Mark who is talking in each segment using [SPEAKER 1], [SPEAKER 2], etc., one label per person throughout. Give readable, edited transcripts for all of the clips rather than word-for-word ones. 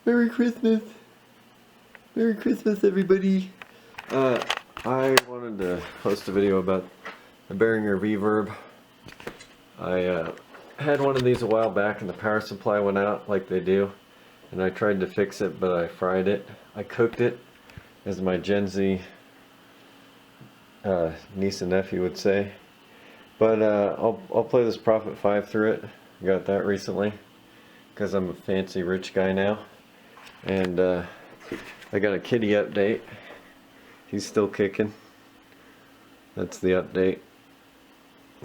[SPEAKER 1] Merry Christmas! Merry Christmas, everybody! I wanted to post a video about the behringer reverb. I had one of these a while back and the power supply went out like they do. And I tried to fix it, but I fried it. I cooked it, as my Gen Z niece and nephew would say. But I'll play this Prophet 5 through it. Got that recently, because I'm a fancy rich guy now. And I got a kitty update. He's still kicking. That's the update.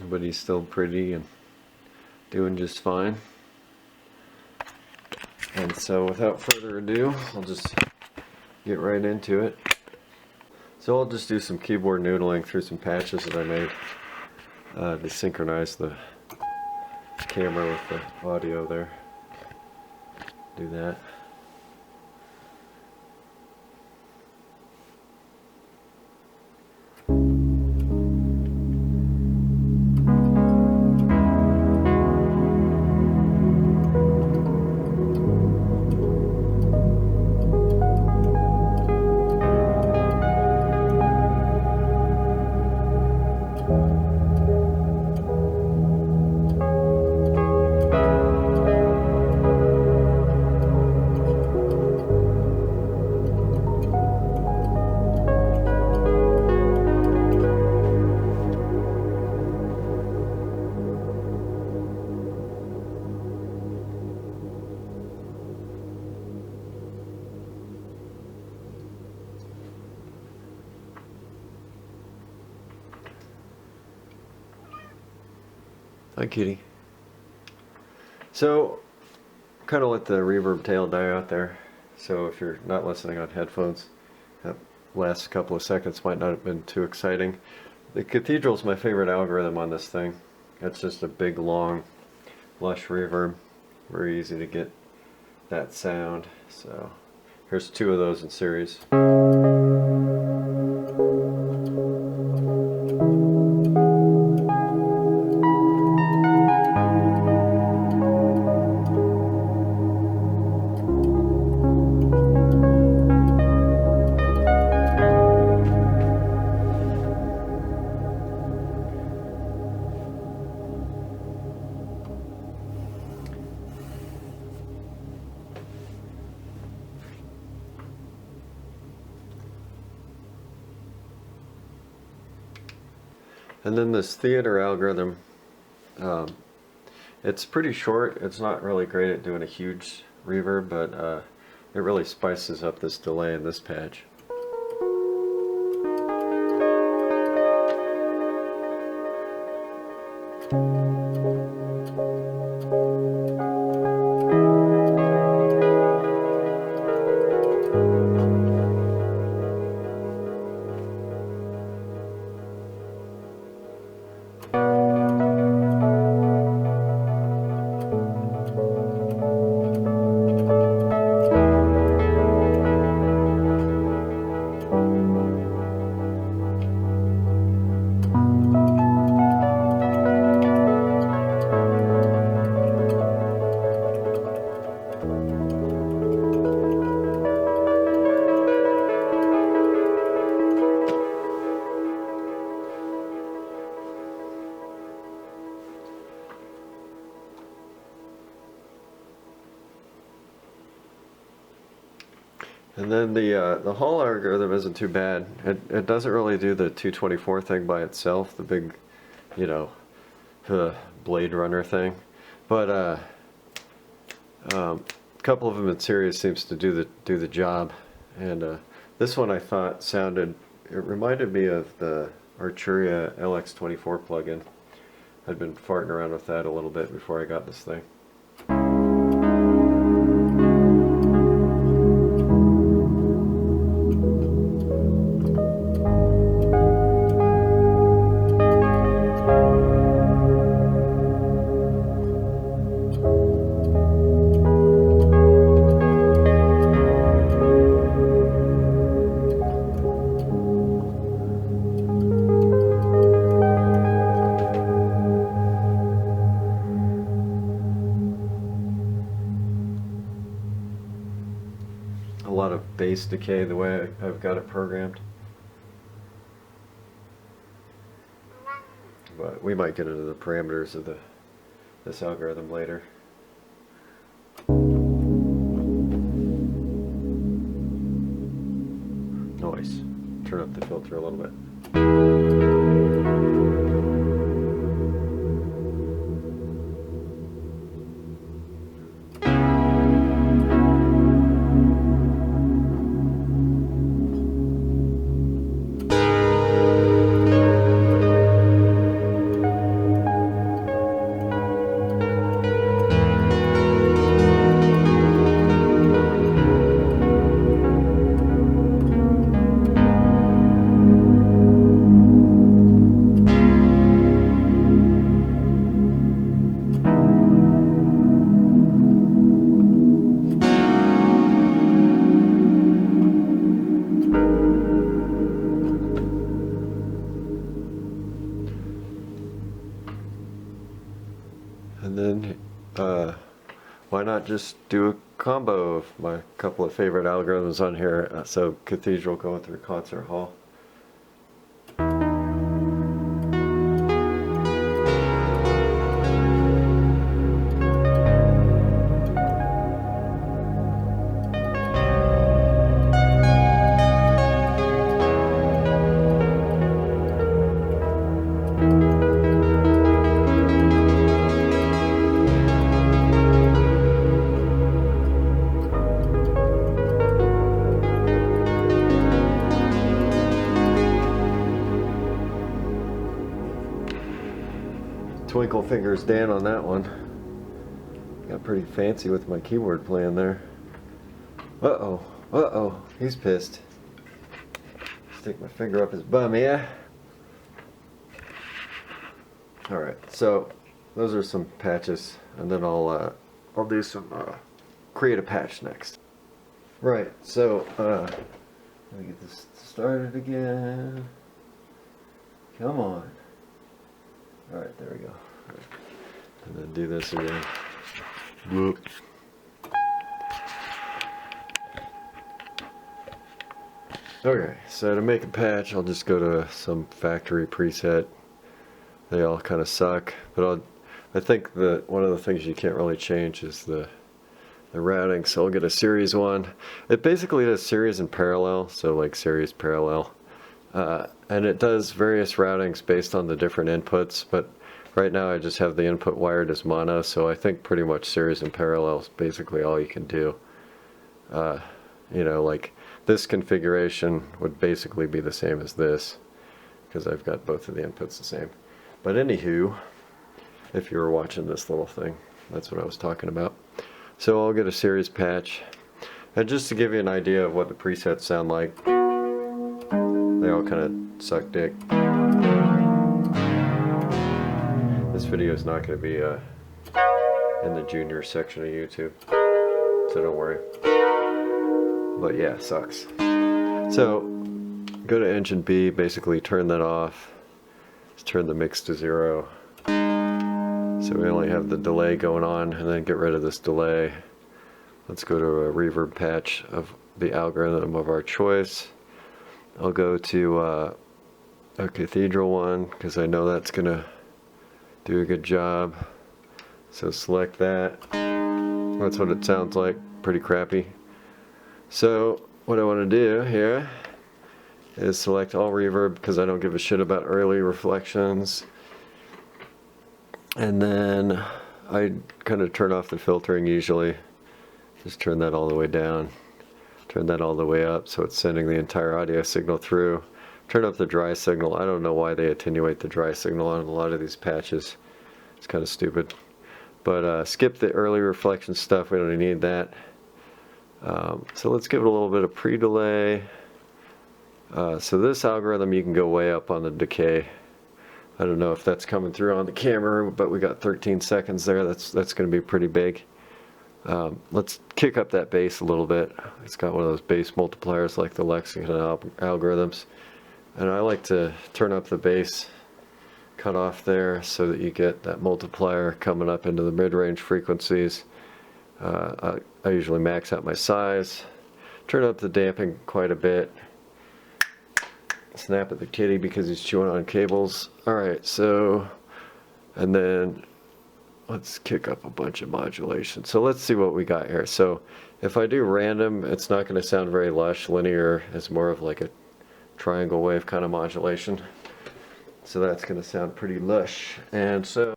[SPEAKER 1] But he's still pretty and doing just fine. And so without further ado, I'll just get right into it. So I'll just do some keyboard noodling through some patches that I made to synchronize the camera with the audio there. Do that. Hi, kitty. So, kind of let the reverb tail die out there. So if you're not listening on headphones, that last couple of seconds might not have been too exciting. The Cathedral's my favorite algorithm on this thing. It's just a big, long, lush reverb. Very easy to get that sound. So here's two of those in series. And then this theater algorithm, it's pretty short. It's not really great at doing a huge reverb, but it really spices up this delay in this patch. And then the Hall algorithm isn't too bad. It doesn't really do the 224 thing by itself, the big, you know, Blade Runner thing. But a couple of them in series seems to do the job. And this one I thought sounded, it reminded me of the Arturia LX24 plugin. I'd been farting around with that a little bit before I got this thing. a lot of bass decay the way I've got it programmed. But we might get into the parameters of this algorithm later. Noise. Turn up the filter a little bit. And then why not just do a combo of my couple of favorite algorithms on here? So Cathedral going through Concert Hall. Twinkle Fingers Dan on that one. Got pretty fancy with my keyboard playing there. Uh-oh, he's pissed. Stick my finger up his bum, yeah? Alright, so those are some patches, and then I'll do some create a patch next. Right, so let me get this started again. Come on. Alright, there we go. Right. And then do this again. Whoop. Okay, so to make a patch, I'll just go to some factory preset. They all kind of suck, but I think that one of the things you can't really change is the routing, so I'll get a series one. It basically does series and parallel, so like series parallel. And it does various routings based on the different inputs, but right now I just have the input wired as mono, so I think pretty much series and parallel is basically all you can do. You know, like this configuration would basically be the same as this, because I've got both of the inputs the same. But anywho, if you were watching this little thing, that's what I was talking about. So I'll get a series patch, and just to give you an idea of what the presets sound like, they all kind of suck dick. This video is not going to be in the junior section of YouTube, so don't worry. But yeah, sucks. So go to Engine B, basically turn that off. Just turn the mix to 0. So we only have the delay going on, and then get rid of this delay. Let's go to a reverb patch of the algorithm of our choice. I'll go to a Cathedral one, because I know that's going to do a good job. So select that. That's what it sounds like, pretty crappy. So what I want to do here is select all reverb, because I don't give a shit about early reflections. And then I kind of turn off the filtering usually. Just turn that all the way down. Turn that all the way up so it's sending the entire audio signal through. Turn up the dry signal. I don't know why they attenuate the dry signal on a lot of these patches. It's kind of stupid. But skip the early reflection stuff. We don't need that. So let's give it a little bit of pre-delay. So this algorithm, you can go way up on the decay. I don't know if that's coming through on the camera, but we got 13 seconds there. That's going to be pretty big. Let's kick up that bass a little bit. It's got one of those bass multipliers like the Lexington algorithms. And I like to turn up the bass cutoff there so that you get that multiplier coming up into the mid-range frequencies. I usually max out my size. Turn up the damping quite a bit. Snap at the kitty because he's chewing on cables. Alright, so, and then let's kick up a bunch of modulation. So let's see what we got here. So if I do random, it's not going to sound very lush. Linear is more of like a triangle wave kind of modulation. So that's going to sound pretty lush. And so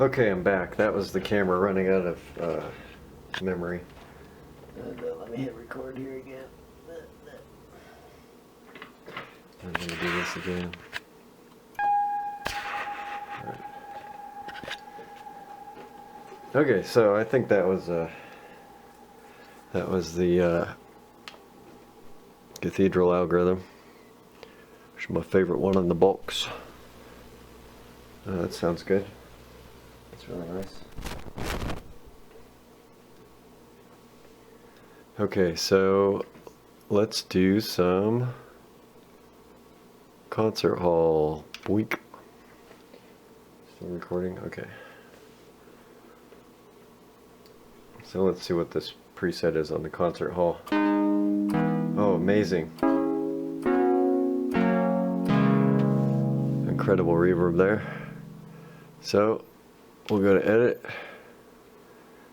[SPEAKER 1] okay, I'm back. That was the camera running out of memory. And, let me hit record here again. I'm going to do this again. Right. Okay, so I think that was the cathedral algorithm, which is my favorite one in the box. That sounds good. That's really nice. Okay, so let's do some concert hall. Boink. Still recording? Okay. So let's see what this preset is on the concert hall. Oh, amazing. Incredible reverb there. So we'll go to edit,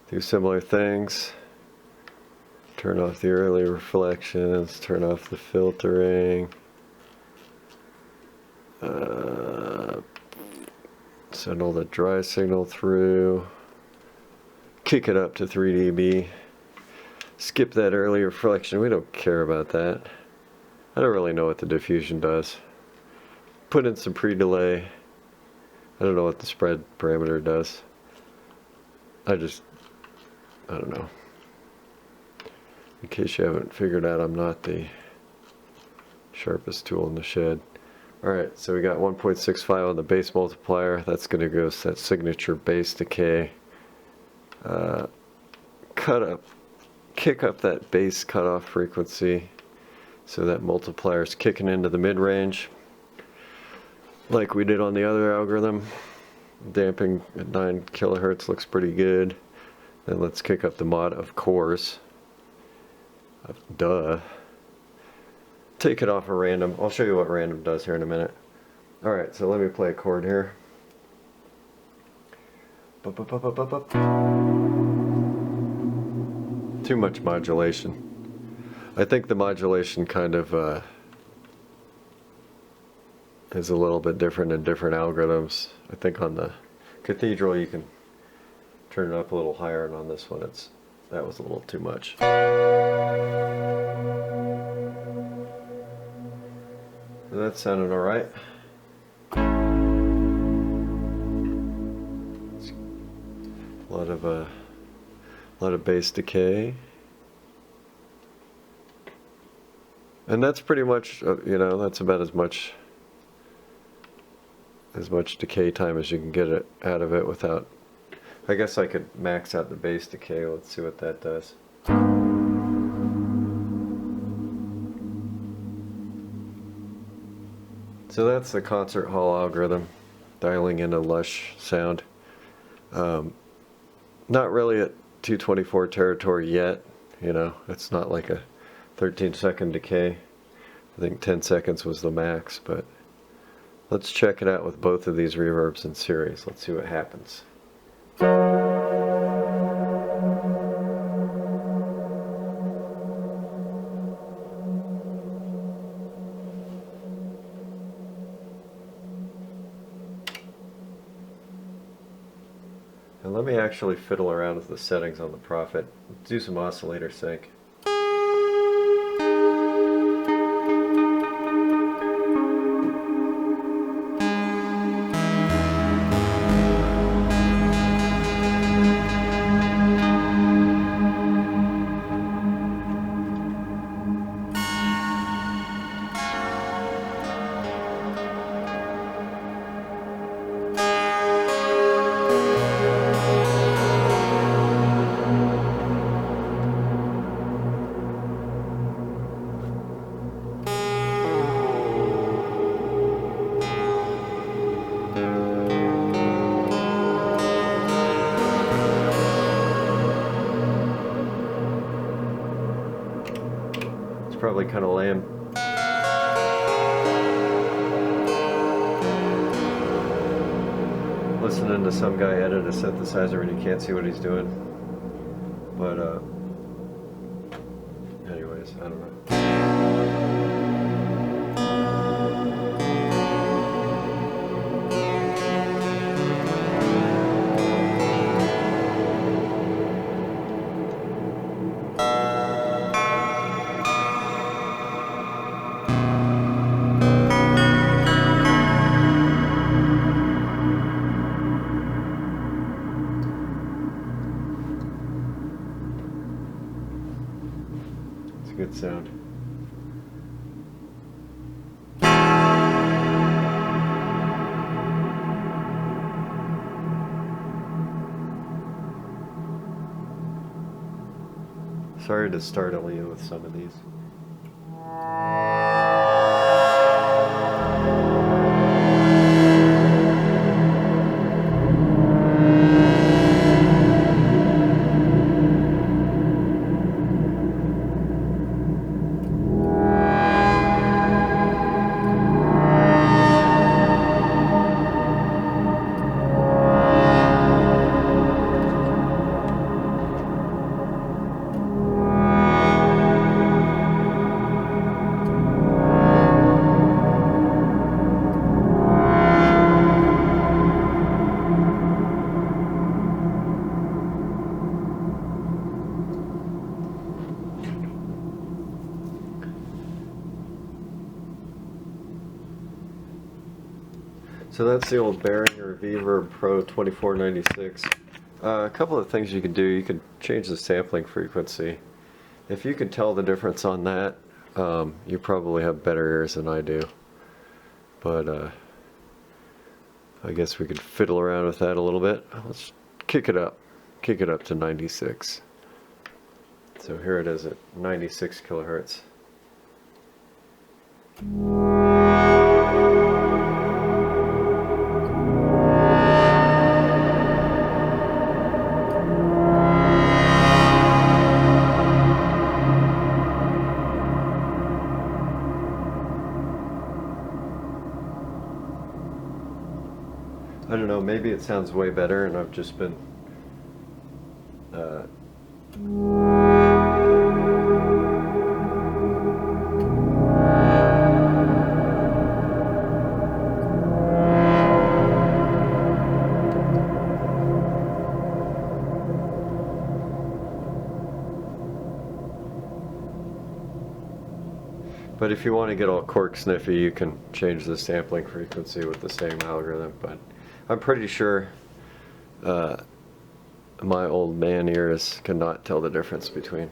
[SPEAKER 1] do similar things, turn off the early reflections, turn off the filtering, send all the dry signal through, kick it up to 3 dB, skip that early reflection, we don't care about that. I don't really know what the diffusion does. Put in some pre-delay. I don't know what the spread parameter does. I don't know. In case you haven't figured out, I'm not the sharpest tool in the shed. Alright, so we got 1.65 on the bass multiplier. That's going to go that signature bass decay. Kick up that bass cutoff frequency so that multiplier is kicking into the mid-range. Like we did on the other algorithm. Damping at 9 kilohertz looks pretty good. Then let's kick up the mod, of course. Duh. Take it off of random. I'll show you what random does here in a minute. Alright, so let me play a chord here. Too much modulation. I think the modulation kind of is a little bit different in different algorithms. I think on the cathedral you can turn it up a little higher, and on this one that was a little too much. That sounded alright. A lot of bass decay. And that's pretty much, you know, that's about as much decay time as you can get it out of it without. I guess I could max out the bass decay. Let's see what that does. So that's the concert hall algorithm, dialing in a lush sound. Not really at 224 territory yet, you know, it's not like a 13-second decay. I think 10 seconds was the max, but let's check it out with both of these reverbs in series. Let's see what happens. And let me actually fiddle around with the settings on the Prophet. Let's do some oscillator sync. kind of lame. Listening to some guy edit a synthesizer and you can't see what he's doing. But anyways, I don't know. It's a good sound. Sorry to startle you with some of these. So that's the old Behringer Reverb Pro 2496. A couple of things you can do. You can change the sampling frequency. If you can tell the difference on that, you probably have better ears than I do. But I guess we could fiddle around with that a little bit. Let's kick it up to 96. So here it is at 96 kilohertz. I don't know, maybe it sounds way better and I've just been but if you want to get all cork sniffy, you can change the sampling frequency with the same algorithm. But I'm pretty sure my old man ears cannot tell the difference between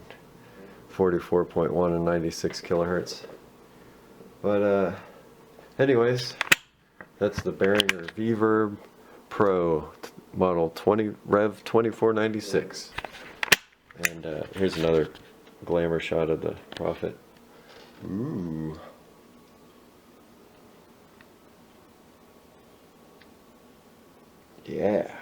[SPEAKER 1] 44.1 and 96 kilohertz. But anyways, that's the Behringer Reverb Pro model Rev 2496. And here's another glamour shot of the Prophet. Ooh. Yeah.